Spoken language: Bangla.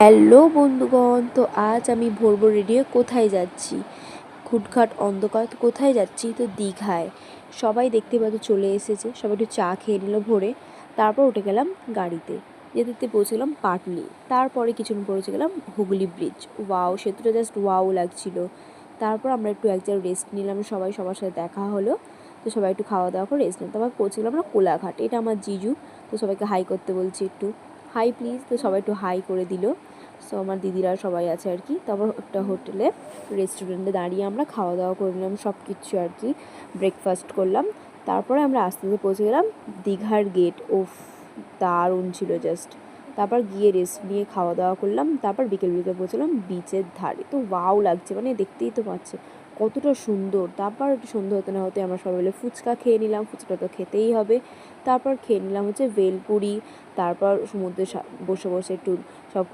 হ্যালো বন্ধুগণ, তো আজ আমি ভোর ভোর রেডি হয়ে কোথায় যাচ্ছি? খুটখাট অন্ধকার, তো কোথায় যাচ্ছি? তো দীঘায়। সবাই দেখতে পাচ্ছ চলে এসেছে, সবাই একটু চা খেয়ে নিল ভোরে। তারপর উঠে গেলাম গাড়িতে, যেতে যেতে পৌঁছলাম পাটলি। তারপরে কিছুক্ষণ পৌঁছে গেলাম হুগলি ব্রিজ। ওয়াও, সেতুটা জাস্ট ওয়াও লাগছিল। তারপর আমরা একটু এক জায়গায় রেস্ট নিলাম, সবাই সবার সাথে দেখা হলো। তো সবাই একটু খাওয়া দাওয়া করে রেস্ট নিলাম। তারপর পৌঁছে গেলাম আমরা কোলাঘাট। এটা আমার জিজু, তো সবাইকে হাই করতে বলছি একটু, হাই প্লিজ। তো সবাই একটু হাই করে দিল। সো আমার দিদিরা সবাই আছে আর কি। তারপর একটা হোটেলে, রেস্টুরেন্টে দাঁড়িয়ে আমরা খাওয়া দাওয়া করে নিলাম সব কিছু আর কি, ব্রেকফাস্ট করলাম। তারপরে আমরা আস্তে আস্তে পৌঁছে গেলাম দীঘার গেট। ওফ, দারুণ ছিল জাস্ট। তারপর গিয়ে রেস্ট নিয়ে খাওয়া দাওয়া করলাম। তারপর বিকেল বিকেল পৌঁছলাম বিচের ধারে। তো ওয়াও লাগছে, মানে দেখতেই তো পাচ্ছে কতটা সুন্দর। তারপর একটু সন্ধ্যা হতে না হতে আমরা সবাই মিলে ফুচকা খেয়ে নিলাম, ফুচকা তো খেতেই হবে। তারপর খেয়ে নিলাম হচ্ছে ভেলপুরি। তারপর সমুদ্রে বসে বসে একটু সব